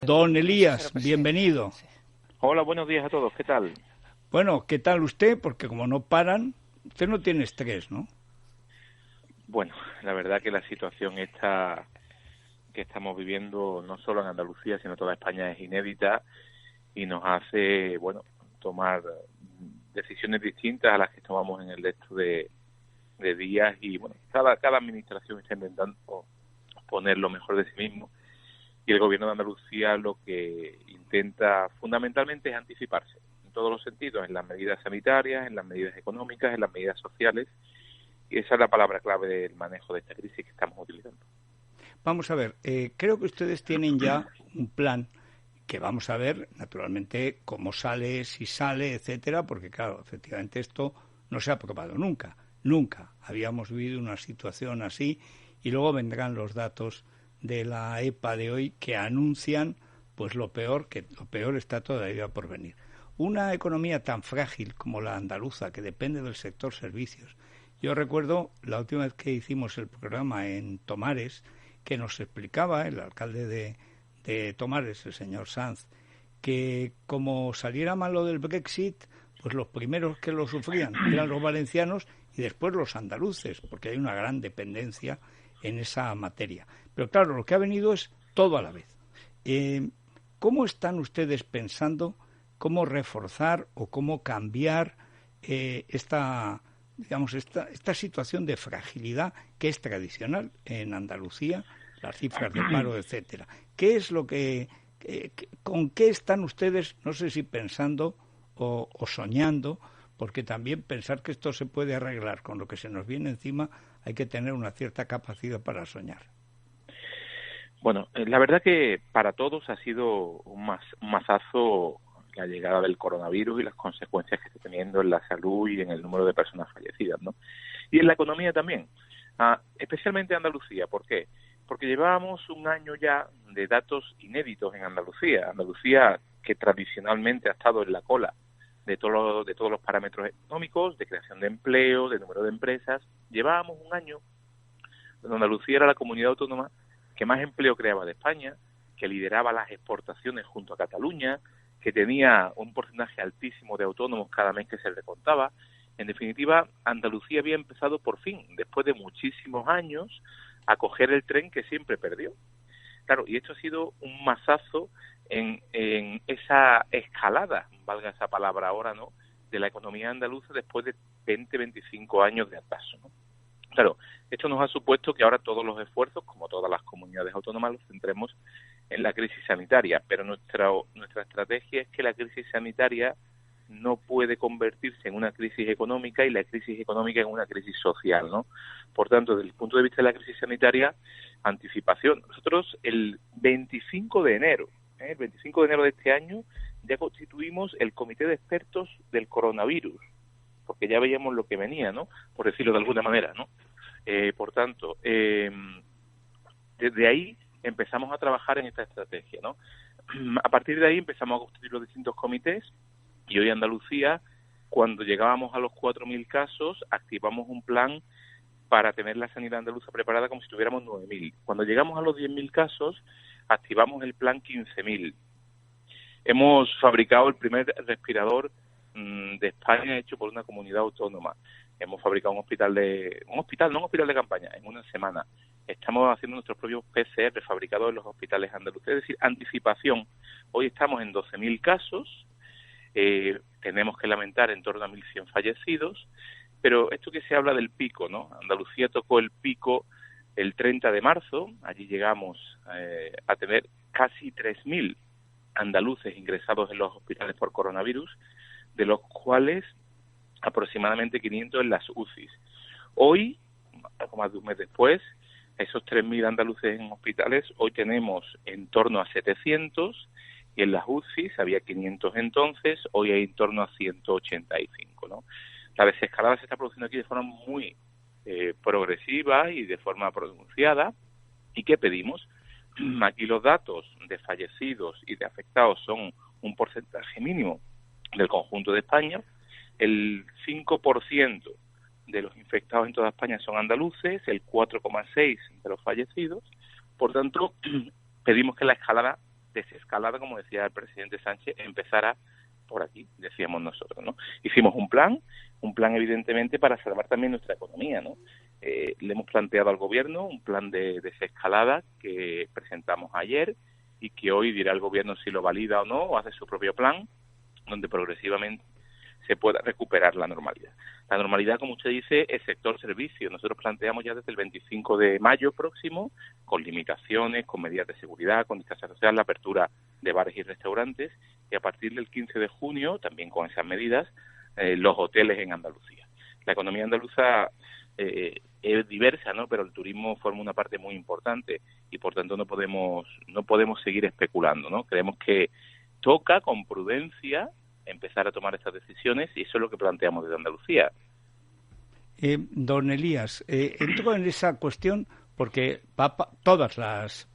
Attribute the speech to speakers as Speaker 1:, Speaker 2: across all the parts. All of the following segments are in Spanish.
Speaker 1: Don Elías, bienvenido.
Speaker 2: Hola, buenos días a todos, ¿qué tal?
Speaker 1: Bueno, ¿qué tal usted? Porque como no paran, usted no tiene estrés, ¿no?
Speaker 2: Bueno, la verdad que la situación esta que estamos viviendo, no solo en Andalucía, sino toda España, es inédita y nos hace, bueno, tomar decisiones distintas a las que tomamos en el resto de días y, bueno, cada administración está intentando poner lo mejor de sí mismo y el gobierno de Andalucía lo que intenta fundamentalmente es anticiparse en todos los sentidos, en las medidas sanitarias, en las medidas económicas, en las medidas sociales, y esa es la palabra clave del manejo de esta crisis que estamos utilizando.
Speaker 1: Vamos a ver, creo que ustedes tienen ya un plan que vamos a ver, naturalmente, cómo sale, si sale, etcétera, porque claro, efectivamente esto no se ha aprobado nunca, nunca habíamos vivido una situación así y luego vendrán los datos de la EPA de hoy que anuncian pues lo peor, que lo peor está todavía por venir. Una economía tan frágil como la andaluza, que depende del sector servicios. Yo recuerdo la última vez que hicimos el programa en Tomares, que nos explicaba el alcalde de Tomares, el señor Sanz, que como saliera mal lo del Brexit, pues los primeros que lo sufrían eran los valencianos y después los andaluces, porque hay una gran dependencia en esa materia. Pero claro, lo que ha venido es todo a la vez. ¿Cómo están ustedes pensando cómo reforzar o cómo cambiar esta situación de fragilidad que es tradicional en Andalucía, las cifras de paro, etcétera? ¿Qué es lo con qué están ustedes, no sé si pensando o soñando, porque también pensar que esto se puede arreglar con lo que se nos viene encima, hay que tener una cierta capacidad para soñar?
Speaker 2: Bueno, la verdad que para todos ha sido un mazazo la llegada del coronavirus y las consecuencias que está teniendo en la salud y en el número de personas fallecidas, ¿no? Y en la economía también, especialmente en Andalucía. ¿Por qué? Porque llevábamos un año ya de datos inéditos en Andalucía. Andalucía, que tradicionalmente ha estado en la cola de todos los parámetros económicos, de creación de empleo, de número de empresas. Llevábamos un año donde Andalucía era la comunidad autónoma que más empleo creaba de España, que lideraba las exportaciones junto a Cataluña, que tenía un porcentaje altísimo de autónomos cada mes que se le contaba. En definitiva, Andalucía había empezado por fin, después de muchísimos años, a coger el tren que siempre perdió. Claro, y esto ha sido un mazazo en esa escalada, valga esa palabra ahora, ¿no?, de la economía andaluza después de 20-25 años de atraso, ¿no? Claro, esto nos ha supuesto que ahora todos los esfuerzos, como todas las comunidades autónomas, los centremos en la crisis sanitaria, pero nuestra estrategia es que la crisis sanitaria no puede convertirse en una crisis económica y la crisis económica en una crisis social, ¿no? Por tanto, desde el punto de vista de la crisis sanitaria, anticipación. Nosotros el 25 de enero, el 25 de enero de este año, ya constituimos el comité de expertos del coronavirus, porque ya veíamos lo que venía, ¿no?, por decirlo de alguna manera, ¿no? Por tanto, desde ahí empezamos a trabajar en esta estrategia, ¿no? A partir de ahí empezamos a constituir los distintos comités y hoy en Andalucía, cuando llegábamos a los 4.000 casos, activamos un plan para tener la sanidad andaluza preparada como si tuviéramos 9.000. Cuando llegamos a los 10.000 casos, activamos el plan 15.000. Hemos fabricado el primer respirador de España hecho por una comunidad autónoma. Hemos fabricado un hospital de campaña en una semana. Estamos haciendo nuestros propios PCR fabricados en los hospitales andaluces, es decir, anticipación. Hoy estamos en 12.000 casos, tenemos que lamentar en torno a 1.100 fallecidos, pero esto que se habla del pico, ¿no? Andalucía tocó el pico el 30 de marzo, allí llegamos a tener casi 3.000 andaluces ingresados en los hospitales por coronavirus, de los cuales aproximadamente 500 en las UCIs. Hoy, algo más de un mes después, esos 3.000 andaluces en hospitales, hoy tenemos en torno a 700 y en las UCIs había 500 entonces, hoy hay en torno a 185, ¿no? La desescalada se está produciendo aquí de forma muy progresiva y de forma pronunciada. ¿Y qué pedimos? Aquí los datos de fallecidos y de afectados son un porcentaje mínimo del conjunto de España. El 5% de los infectados en toda España son andaluces, el 4,6% de los fallecidos. Por tanto, pedimos que la escalada desescalada, como decía el presidente Sánchez, empezara por aquí, decíamos nosotros, ¿no? Hicimos un plan evidentemente para salvar también nuestra economía, ¿no? Le hemos planteado al gobierno un plan de desescalada que presentamos ayer y que hoy dirá el gobierno si lo valida o no, o hace su propio plan, donde progresivamente se pueda recuperar la normalidad. La normalidad, como usted dice, es sector servicio. Nosotros planteamos ya desde el 25 de mayo próximo, con limitaciones, con medidas de seguridad, con distancia social, la apertura de bares y restaurantes, y a partir del 15 de junio, también con esas medidas, los hoteles en Andalucía. La economía andaluza es diversa, ¿no? Pero el turismo forma una parte muy importante y, por tanto, no podemos seguir especulando, ¿no? Creemos que toca, con prudencia, empezar a tomar estas decisiones, y eso es lo que planteamos desde Andalucía.
Speaker 1: Don Elías, entro en esa cuestión porque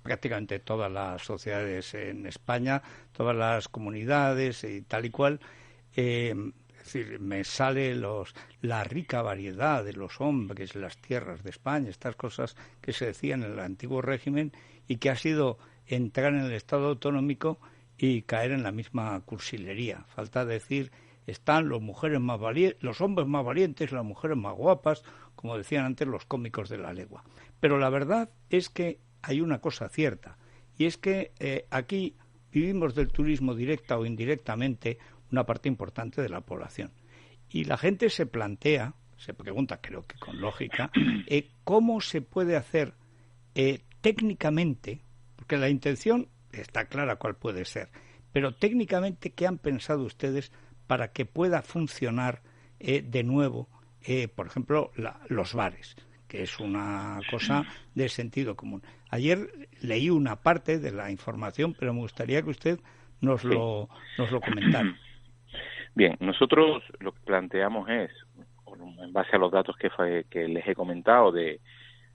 Speaker 1: prácticamente todas las sociedades en España, todas las comunidades y tal y cual, es decir, me sale la rica variedad de los hombres, las tierras de España, estas cosas que se decían en el antiguo régimen y que ha sido entrar en el Estado autonómico y caer en la misma cursilería. Falta decir, están los hombres más valientes, las mujeres más guapas, como decían antes los cómicos de la legua. Pero la verdad es que hay una cosa cierta, y es que aquí vivimos del turismo directa o indirectamente una parte importante de la población. Y la gente se pregunta, creo que con lógica, cómo se puede hacer técnicamente, porque la intención está clara cuál puede ser, pero técnicamente, ¿qué han pensado ustedes para que pueda funcionar de nuevo, por ejemplo, los bares, que es una cosa de sentido común? Ayer leí una parte de la información, pero me gustaría que usted nos lo comentara.
Speaker 2: Bien, nosotros lo que planteamos es, en base a los datos que les he comentado de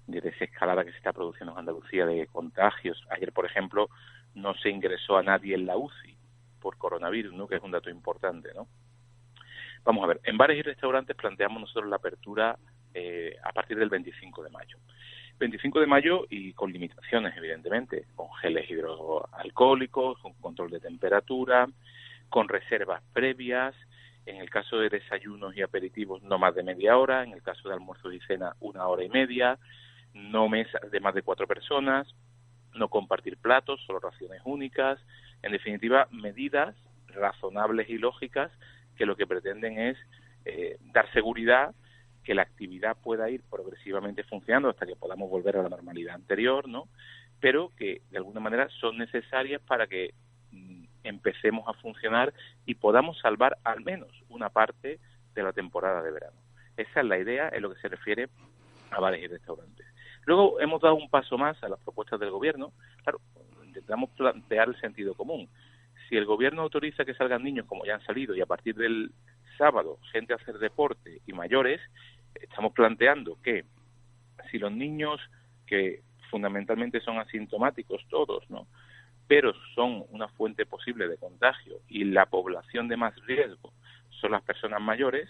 Speaker 2: desescalada que se está produciendo en Andalucía de contagios. Ayer, por ejemplo, no se ingresó a nadie en la UCI por coronavirus, ¿no? Que es un dato importante, ¿no? Vamos a ver, en bares y restaurantes planteamos nosotros la apertura a partir del 25 de mayo. 25 de mayo y con limitaciones, evidentemente, con geles hidroalcohólicos, con control de temperatura, con reservas previas, en el caso de desayunos y aperitivos no más de media hora, en el caso de almuerzos y cena 1 hora y media, no mesas de más de 4 personas, no compartir platos, solo raciones únicas. En definitiva, medidas razonables y lógicas que lo que pretenden es dar seguridad, que la actividad pueda ir progresivamente funcionando hasta que podamos volver a la normalidad anterior, ¿no? Pero que de alguna manera son necesarias para que empecemos a funcionar y podamos salvar al menos una parte de la temporada de verano. Esa es la idea en lo que se refiere a bares y restaurantes. Luego hemos dado un paso más a las propuestas del gobierno. Claro, intentamos plantear el sentido común. Si el gobierno autoriza que salgan niños como ya han salido y a partir del sábado gente a hacer deporte y mayores, estamos planteando que si los niños, que fundamentalmente son asintomáticos todos, ¿no?, pero son una fuente posible de contagio y la población de más riesgo son las personas mayores,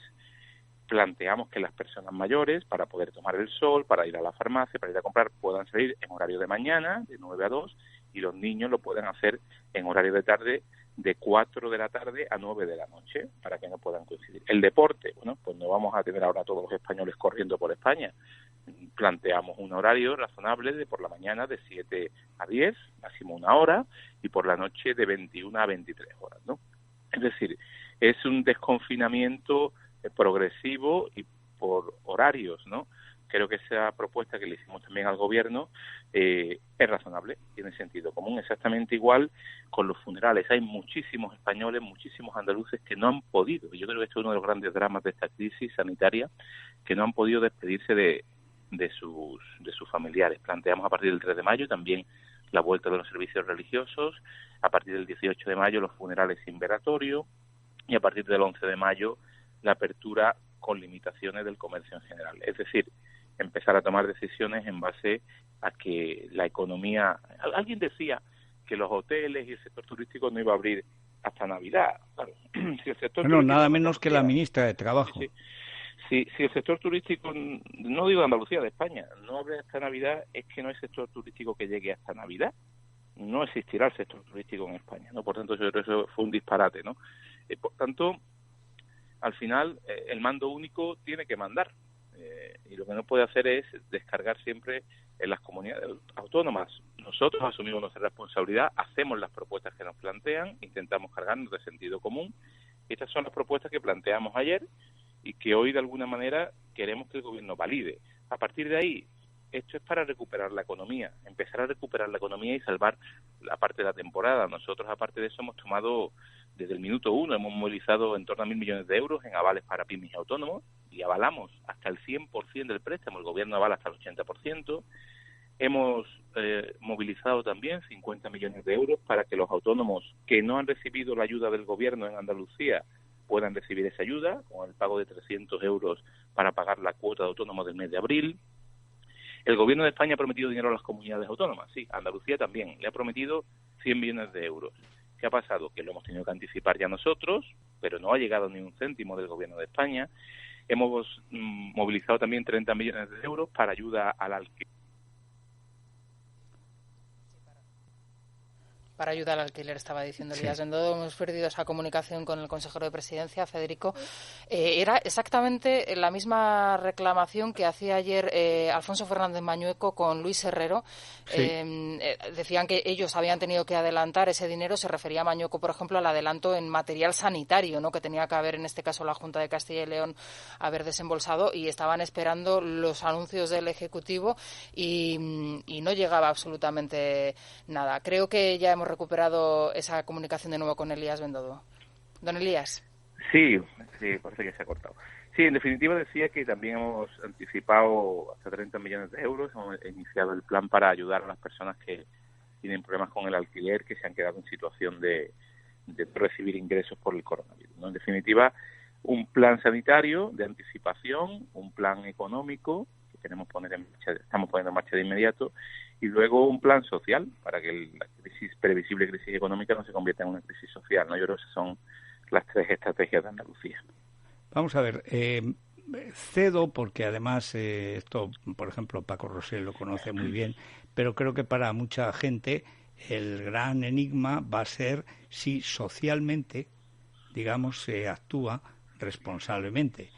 Speaker 2: planteamos que las personas mayores, para poder tomar el sol, para ir a la farmacia, para ir a comprar, puedan salir en horario de mañana, de 9 a 2, y los niños lo pueden hacer en horario de tarde, de 4 de la tarde a 9 de la noche, para que no puedan coincidir. El deporte, bueno, pues no vamos a tener ahora a todos los españoles corriendo por España. Planteamos un horario razonable de por la mañana de 7 a 10, máximo 1 hora, y por la noche de 21 a 23 horas, ¿no? Es decir, es un desconfinamiento progresivo y por horarios, ¿no? Creo que esa propuesta que le hicimos también al gobierno es razonable, tiene sentido común, exactamente igual con los funerales. Hay muchísimos españoles, muchísimos andaluces que no han podido, y yo creo que esto es uno de los grandes dramas de esta crisis sanitaria, que no han podido despedirse de sus familiares. Planteamos a partir del 3 de mayo también la vuelta de los servicios religiosos, a partir del 18 de mayo los funerales sin velatorio, y a partir del 11 de mayo la apertura con limitaciones del comercio en general. Es decir, empezar a tomar decisiones en base a que la economía... Alguien decía que los hoteles y el sector turístico no iba a abrir hasta Navidad. Claro, si el sector
Speaker 1: nada menos que la ministra de Trabajo.
Speaker 2: Sí. Si el sector turístico, no digo de Andalucía, de España, no abre hasta Navidad, es que no hay sector turístico que llegue hasta Navidad. no existirá el sector turístico en España, ¿no? Por tanto, yo creo que eso fue un disparate, ¿no? Por tanto, al final, el mando único tiene que mandar, y lo que no puede hacer es descargar siempre en las comunidades autónomas. Nosotros asumimos nuestra responsabilidad, hacemos las propuestas que nos plantean, intentamos cargarnos de sentido común. Estas son las propuestas que planteamos ayer y que hoy, de alguna manera, queremos que el Gobierno valide. A partir de ahí, esto es para recuperar la economía, empezar a recuperar la economía y salvar la parte de la temporada. Nosotros, aparte de eso, hemos tomado, desde el minuto 1, hemos movilizado en torno a 1.000 millones de euros en avales para pymes y autónomos y avalamos hasta el 100% del préstamo. El Gobierno avala hasta el 80%. Hemos movilizado también 50 millones de euros para que los autónomos que no han recibido la ayuda del Gobierno en Andalucía puedan recibir esa ayuda, con el pago de 300 euros para pagar la cuota de autónomos del mes de abril. El Gobierno de España ha prometido dinero a las comunidades autónomas, sí, Andalucía también, le ha prometido 100 millones de euros. ¿Qué ha pasado? Que lo hemos tenido que anticipar ya nosotros, pero no ha llegado ni un céntimo del Gobierno de España. Hemos movilizado también 30 millones de euros para ayuda al alquiler.
Speaker 3: Para ayudar al alquiler, estaba diciendo Elías
Speaker 1: Sí.
Speaker 3: Bendodo. Hemos perdido esa comunicación con el consejero de Presidencia, Federico. Era exactamente la misma reclamación que hacía ayer Alfonso Fernández Mañueco con Luis Herrero.
Speaker 1: Sí.
Speaker 3: Decían que ellos habían tenido que adelantar ese dinero. Se refería a Mañueco, por ejemplo, al adelanto en material sanitario, ¿no?, que tenía que haber, en este caso, la Junta de Castilla y León haber desembolsado, y estaban esperando los anuncios del Ejecutivo y no llegaba absolutamente nada. Creo que ya hemos recuperado esa comunicación de nuevo con Elías Bendodo. Don Elías.
Speaker 2: Sí, parece que se ha cortado. Sí, en definitiva decía que también hemos anticipado hasta 30 millones de euros, hemos iniciado el plan para ayudar a las personas que tienen problemas con el alquiler, que se han quedado en situación de recibir ingresos por el coronavirus, ¿no? En definitiva, un plan sanitario de anticipación, un plan económico que estamos poniendo en marcha de inmediato, y luego un plan social para que la previsible crisis económica no se convierta en una crisis social, ¿no? Yo creo que esas son las tres estrategias de Andalucía.
Speaker 1: Vamos a ver, cedo porque además esto, por ejemplo, Paco Rosell lo conoce muy bien, pero creo que para mucha gente el gran enigma va a ser si socialmente, digamos, se actúa responsablemente.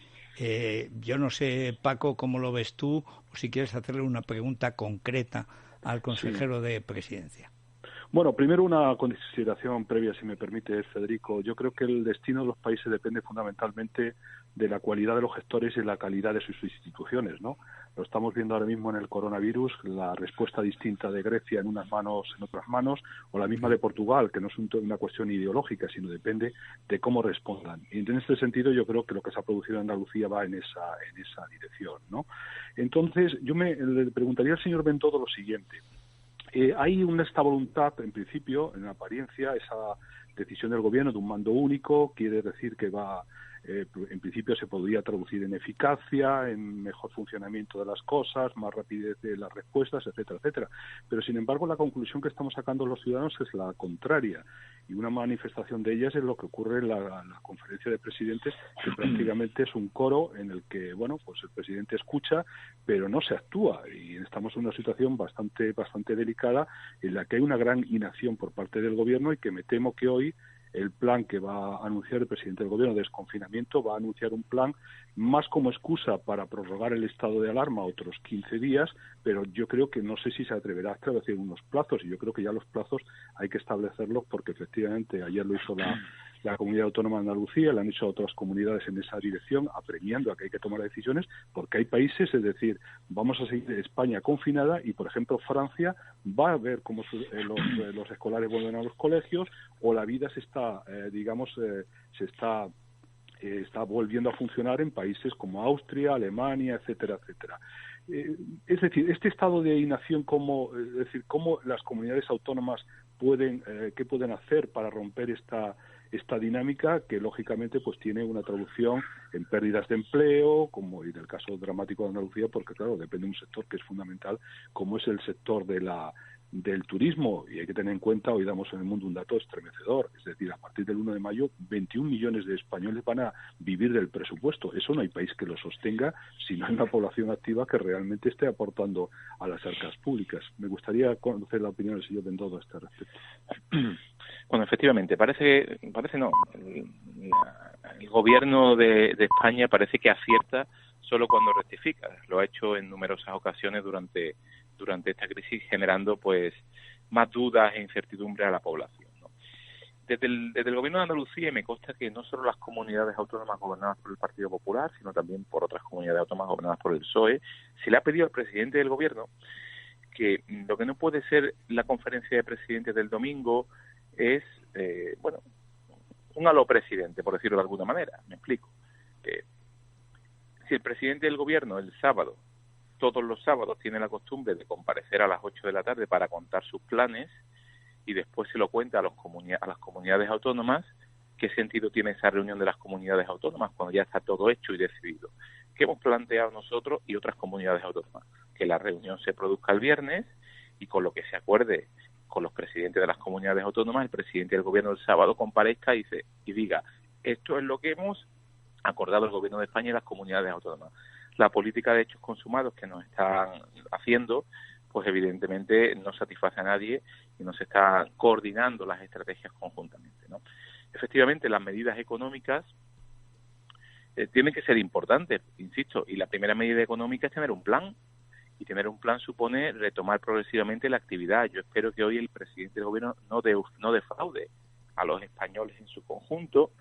Speaker 1: Yo no sé, Paco, cómo lo ves tú, o si quieres hacerle una pregunta concreta al consejero de Presidencia.
Speaker 4: Bueno, primero una consideración previa, si me permite, Federico. Yo creo que el destino de los países depende fundamentalmente de la cualidad de los gestores y la calidad de sus instituciones, ¿no? Lo estamos viendo ahora mismo en el coronavirus, la respuesta distinta de Grecia en unas manos, en otras manos, o la misma de Portugal, que no es una cuestión ideológica, sino depende de cómo respondan. Y en este sentido yo creo que lo que se ha producido en Andalucía va en esa dirección, ¿no? Entonces, yo le preguntaría al señor Bendodo lo siguiente. Hay esta voluntad, en principio, en apariencia, esa decisión del Gobierno de un mando único, quiere decir que en principio se podría traducir en eficacia, en mejor funcionamiento de las cosas, más rapidez de las respuestas, etcétera, etcétera. Pero, sin embargo, la conclusión que estamos sacando los ciudadanos es la contraria. Y una manifestación de ellas es lo que ocurre en la conferencia de presidentes, que prácticamente es un coro en el que, bueno, pues el presidente escucha, pero no se actúa. Y estamos en una situación bastante delicada en la que hay una gran inacción por parte del Gobierno y que me temo que hoy el plan que va a anunciar el presidente del Gobierno de desconfinamiento va a anunciar un plan más como excusa para prorrogar el estado de alarma otros 15 días, pero yo creo que no sé si se atreverá a establecer unos plazos, y yo creo que ya los plazos hay que establecerlos porque efectivamente ayer lo hizo la Comunidad Autónoma de Andalucía, le han hecho otras comunidades en esa dirección, apremiando a que hay que tomar decisiones, porque hay países, es decir, vamos a seguir España confinada y, por ejemplo, Francia va a ver cómo los escolares vuelven a los colegios o la vida está volviendo a funcionar en países como Austria, Alemania, etcétera, etcétera. Es decir, este estado de inacción, cómo las comunidades autónomas qué pueden hacer para romper esta dinámica que lógicamente pues tiene una traducción en pérdidas de empleo, como en el caso dramático de Andalucía, porque claro, depende de un sector que es fundamental, como es el sector de la del turismo, y hay que tener en cuenta, hoy damos en el mundo un dato estremecedor, es decir, a partir del 1 de mayo 21 millones de españoles van a vivir del presupuesto. Eso no hay país que lo sostenga si no hay una población activa que realmente esté aportando a las arcas públicas. Me gustaría conocer la opinión del señor Bendodo a este respecto.
Speaker 2: Bueno, efectivamente, parece no. El gobierno de España parece que acierta solo cuando rectifica. Lo ha hecho en numerosas ocasiones durante esta crisis, generando pues más dudas e incertidumbre a la población, ¿no? Desde el gobierno de Andalucía, y me consta que no solo las comunidades autónomas gobernadas por el Partido Popular, sino también por otras comunidades autónomas gobernadas por el PSOE, se le ha pedido al presidente del gobierno que lo que no puede ser la conferencia de presidentes del domingo es, un aló presidente, por decirlo de alguna manera. Me explico. Si el presidente del gobierno el sábado, todos los sábados, tiene la costumbre de comparecer a las 8 de la tarde para contar sus planes y después se lo cuenta a las comunidades autónomas, ¿qué sentido tiene esa reunión de las comunidades autónomas cuando ya está todo hecho y decidido? ¿Qué hemos planteado nosotros y otras comunidades autónomas? Que la reunión se produzca el viernes y con lo que se acuerde con los presidentes de las comunidades autónomas, el presidente del gobierno el sábado comparezca y diga, esto es lo que hemos acordado el gobierno de España y las comunidades autónomas. La política de hechos consumados que nos están haciendo, pues evidentemente no satisface a nadie y no se están coordinando las estrategias conjuntamente, ¿no? Efectivamente, las medidas económicas tienen que ser importantes, insisto, y la primera medida económica es tener un plan, y tener un plan supone retomar progresivamente la actividad. Yo espero que hoy el presidente del gobierno no defraude a los españoles en su conjunto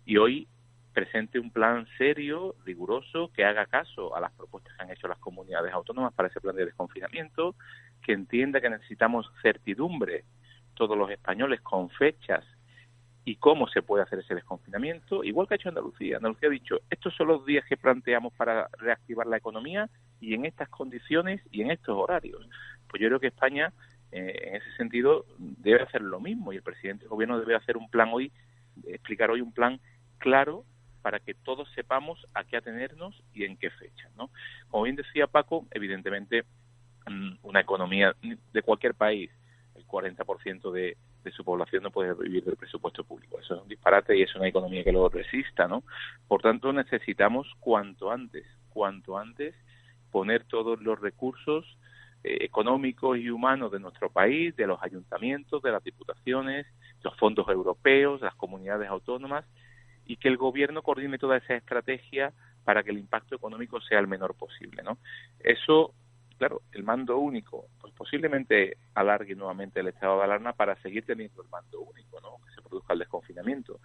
Speaker 2: y hoy presente un plan serio, riguroso, que haga caso a las propuestas que han hecho las comunidades autónomas para ese plan de desconfinamiento, que entienda que necesitamos certidumbre todos los españoles con fechas y cómo se puede hacer ese desconfinamiento, igual que ha hecho Andalucía. Andalucía ha dicho, estos son los días que planteamos para reactivar la economía y en estas condiciones y en estos horarios. Pues yo creo que España, en ese sentido, debe hacer lo mismo y el presidente del gobierno debe hacer un plan hoy, explicar hoy un plan claro para que todos sepamos a qué atenernos y en qué fecha, ¿no? Como bien decía Paco, evidentemente una economía de cualquier país, el 40% de su población no puede vivir del presupuesto público. Eso es un disparate y es una economía que lo resista, ¿no? Por tanto, necesitamos cuanto antes poner todos los recursos económicos y humanos de nuestro país, de los ayuntamientos, de las diputaciones, los fondos europeos, las comunidades autónomas, y que el gobierno coordine toda esa estrategia para que el impacto económico sea el menor posible, ¿no? Eso, claro, el mando único, pues posiblemente alargue nuevamente el estado de alarma para seguir teniendo el mando único, ¿no? Que se produzca el desconfinamiento.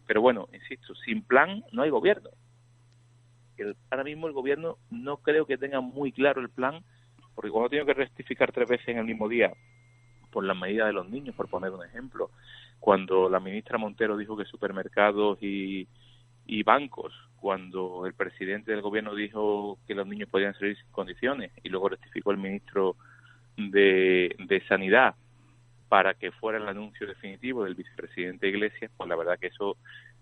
Speaker 2: Pero bueno, insisto, sin plan no hay gobierno. Ahora mismo el gobierno no creo que tenga muy claro el plan, porque cuando tiene que rectificar 3 veces en el mismo día por las medidas de los niños, por poner un ejemplo, cuando la ministra Montero dijo que supermercados y bancos, cuando el presidente del gobierno dijo que los niños podían salir sin condiciones y luego rectificó el ministro de Sanidad para que fuera el anuncio definitivo del vicepresidente Iglesias, pues la verdad que eso,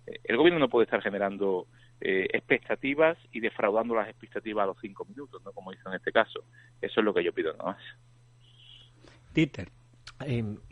Speaker 2: el gobierno no puede estar generando expectativas y defraudando las expectativas a los 5 minutos, ¿no? Como hizo en este caso. Eso es lo que yo pido nada más.
Speaker 1: Dieter.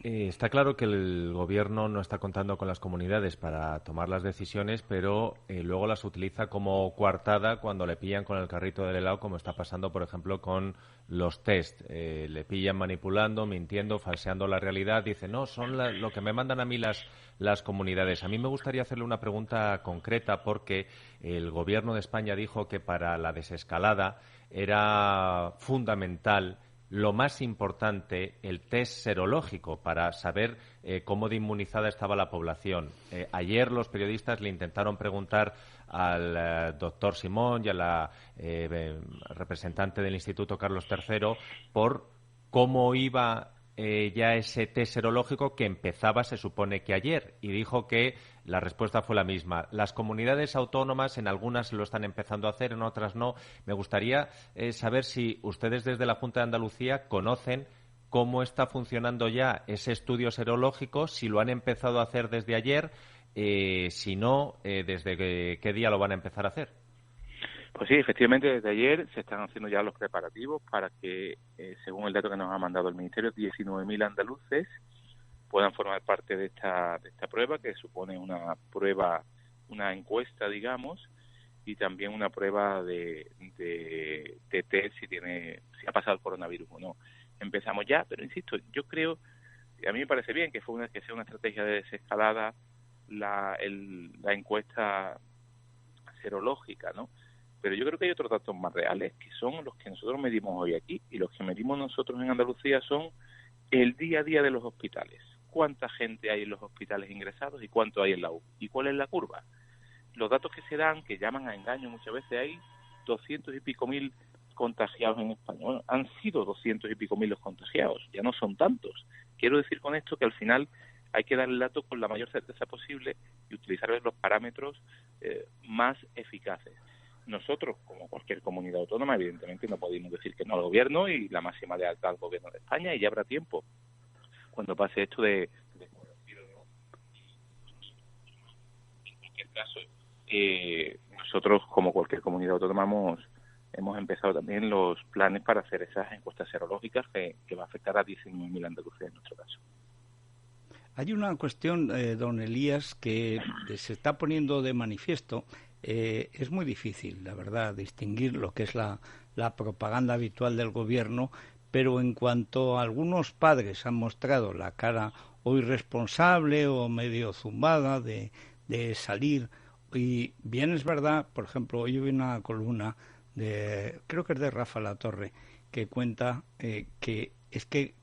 Speaker 5: Está claro que el gobierno no está contando con las comunidades para tomar las decisiones, pero luego las utiliza como coartada cuando le pillan con el carrito del helado, como está pasando, por ejemplo, con los test. Le pillan manipulando, mintiendo, falseando la realidad. Dice, no, son lo que me mandan a mí las comunidades. A mí me gustaría hacerle una pregunta concreta porque el gobierno de España dijo que para la desescalada era fundamental, lo más importante, el test serológico para saber cómo de inmunizada estaba la población. Ayer los periodistas le intentaron preguntar al doctor Simón y a la representante del Instituto Carlos III por cómo iba ya ese test serológico que empezaba, se supone que ayer, y dijo que la respuesta fue la misma. Las comunidades autónomas, en algunas lo están empezando a hacer, en otras no. Me gustaría saber si ustedes desde la Junta de Andalucía conocen cómo está funcionando ya ese estudio serológico, si lo han empezado a hacer desde ayer, si no, desde qué día lo van a empezar a hacer.
Speaker 2: Pues sí, efectivamente, desde ayer se están haciendo ya los preparativos para que, según el dato que nos ha mandado el Ministerio, 19.000 andaluces puedan formar parte de esta prueba, que supone una prueba, una encuesta, digamos, y también una prueba de test si ha pasado el coronavirus o no. Empezamos ya, pero insisto, yo creo, a mí me parece bien que sea una estrategia de desescalada la encuesta serológica, ¿no? Pero yo creo que hay otros datos más reales, que son los que nosotros medimos hoy aquí, y los que medimos nosotros en Andalucía son el día a día de los hospitales. ¿Cuánta gente hay en los hospitales ingresados y cuánto hay en la UCI? ¿Y cuál es la curva? Los datos que se dan, que llaman a engaño muchas veces, hay 200 y pico mil contagiados en España. Bueno, han sido 200 y pico mil los contagiados, ya no son tantos. Quiero decir con esto que al final hay que dar el dato con la mayor certeza posible y utilizar los parámetros más eficaces. Nosotros, como cualquier comunidad autónoma, evidentemente no podemos decir que no al gobierno y la máxima lealtad al gobierno de España, y ya habrá tiempo cuando pase esto de en cualquier caso. Nosotros, como cualquier comunidad autónoma, hemos empezado también los planes para hacer esas encuestas serológicas que va a afectar a 19.000 andaluces en nuestro caso.
Speaker 1: Hay una cuestión, don Elías, que se está poniendo de manifiesto. Es muy difícil, la verdad, distinguir lo que es la propaganda habitual del gobierno, pero en cuanto a algunos padres han mostrado la cara o irresponsable o medio zumbada de salir, y bien es verdad, por ejemplo, hoy vi una columna creo que es de Rafa Latorre, que cuenta que es que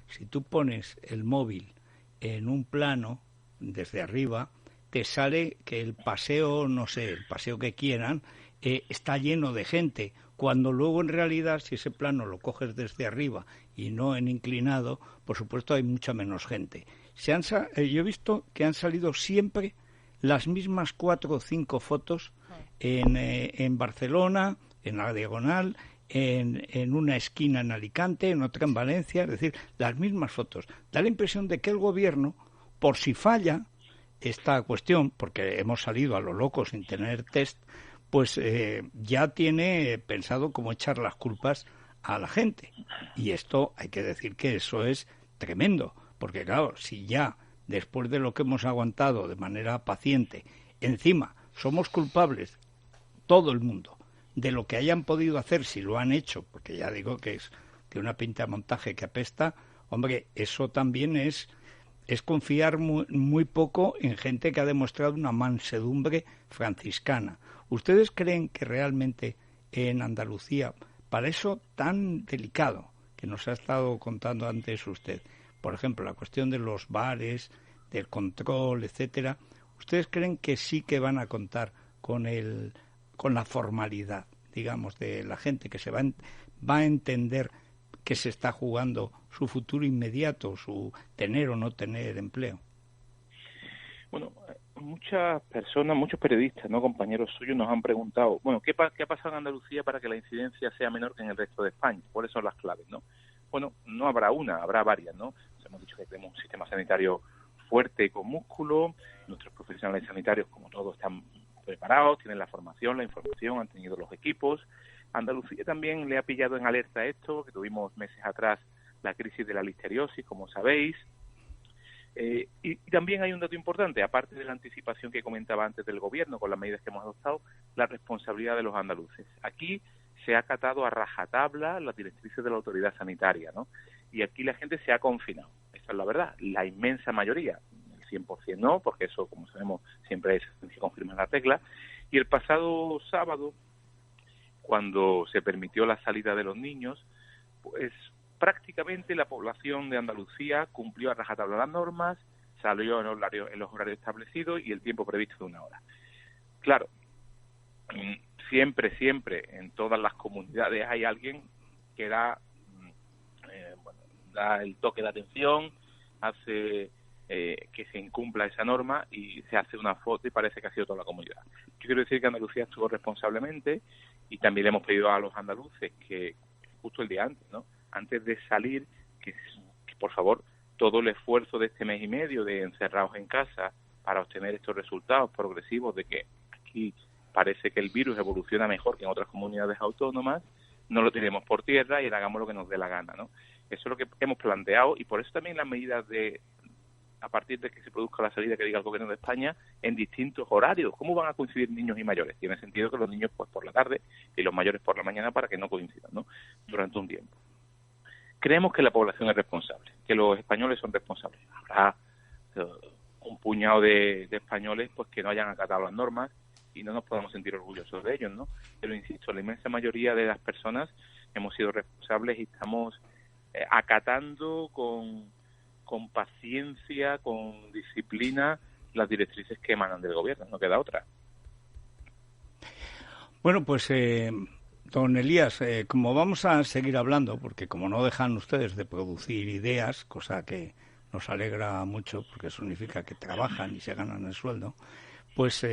Speaker 1: si tú pones el móvil en un plano desde arriba, te sale que el paseo, no sé, el paseo que quieran, está lleno de gente, cuando luego en realidad, si ese plano lo coges desde arriba y no en inclinado, por supuesto hay mucha menos gente. Yo he visto que han salido siempre las mismas 4 o 5 fotos en Barcelona, en la Diagonal, en una esquina en Alicante, en otra en Valencia, es decir, las mismas fotos. Da la impresión de que el gobierno, por si falla esta cuestión, porque hemos salido a lo loco sin tener test, pues ya tiene pensado cómo echar las culpas a la gente. Y esto hay que decir que eso es tremendo, porque claro, si ya después de lo que hemos aguantado de manera paciente, encima somos culpables, todo el mundo, de lo que hayan podido hacer si lo han hecho, porque ya digo que es de una pinta de montaje que apesta, hombre, eso también es confiar muy poco en gente que ha demostrado una mansedumbre franciscana. ¿Ustedes creen que realmente en Andalucía, para eso tan delicado que nos ha estado contando antes usted, por ejemplo, la cuestión de los bares, del control, etcétera, ¿ustedes creen que sí que van a contar con la formalidad, digamos, de la gente que va a entender que se está jugando su futuro inmediato, su tener o no tener empleo?
Speaker 2: Bueno, muchas personas, muchos periodistas, no compañeros suyos, nos han preguntado, bueno, ¿qué ha pasado en Andalucía para que la incidencia sea menor que en el resto de España? ¿Cuáles son las claves, no? Bueno, no habrá una, habrá varias, ¿no? Hemos dicho que tenemos un sistema sanitario fuerte y con músculo, nuestros profesionales sanitarios, como todos, están preparados, tienen la formación, la información, han tenido los equipos. Andalucía también le ha pillado en alerta esto, que tuvimos meses atrás la crisis de la listeriosis, como sabéis. Y también hay un dato importante, aparte de la anticipación que comentaba antes del gobierno con las medidas que hemos adoptado, la responsabilidad de los andaluces. Aquí se ha acatado a rajatabla las directrices de la autoridad sanitaria, ¿no? Y aquí la gente se ha confinado. Esa es la verdad. La inmensa mayoría, el 100% no, porque eso, como sabemos, siempre se confirma la regla. Y el pasado sábado, cuando se permitió la salida de los niños, pues prácticamente la población de Andalucía cumplió a rajatabla las normas, salió en los horarios establecidos y el tiempo previsto de 1 hora. Claro, siempre, en todas las comunidades hay alguien que da el toque de atención, hace que se incumpla esa norma y se hace una foto y parece que ha sido toda la comunidad. Yo quiero decir que Andalucía estuvo responsablemente y también le hemos pedido a los andaluces que justo el día antes, ¿no?, antes de salir, que por favor todo el esfuerzo de este mes y medio de encerrados en casa para obtener estos resultados progresivos de que aquí parece que el virus evoluciona mejor que en otras comunidades autónomas, no lo tiremos por tierra y hagamos lo que nos dé la gana, ¿no? Eso es lo que hemos planteado y por eso también las medidas a partir de que se produzca la salida que diga el Gobierno de España en distintos horarios. ¿Cómo van a coincidir niños y mayores? Tiene sentido que los niños pues por la tarde y los mayores por la mañana para que no coincidan, ¿no? Durante un tiempo. Creemos que la población es responsable, que los españoles son responsables. Habrá un puñado de españoles pues que no hayan acatado las normas y no nos podamos sentir orgullosos de ellos, ¿no? Pero insisto, la inmensa mayoría de las personas hemos sido responsables y estamos acatando con paciencia, con disciplina las directrices que emanan del Gobierno, no queda otra.
Speaker 1: Bueno, pues don Elías, como vamos a seguir hablando, porque como no dejan ustedes de producir ideas, cosa que nos alegra mucho porque eso significa que trabajan y se ganan el sueldo, pues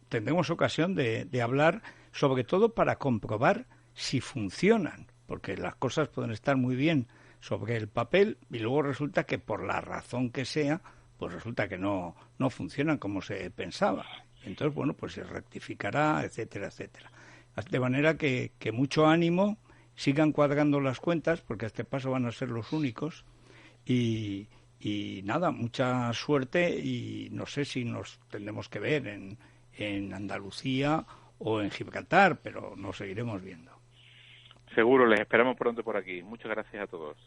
Speaker 1: tendremos ocasión de hablar sobre todo para comprobar si funcionan, porque las cosas pueden estar muy bien sobre el papel y luego resulta que por la razón que sea, pues resulta que no funcionan como se pensaba. Entonces, bueno, pues se rectificará, etcétera, etcétera. De manera que mucho ánimo, sigan cuadrando las cuentas, porque a este paso van a ser los únicos. Y nada, mucha suerte y no sé si nos tendremos que ver en Andalucía o en Gibraltar, pero nos seguiremos viendo.
Speaker 2: Seguro, les esperamos pronto por aquí. Muchas gracias a todos.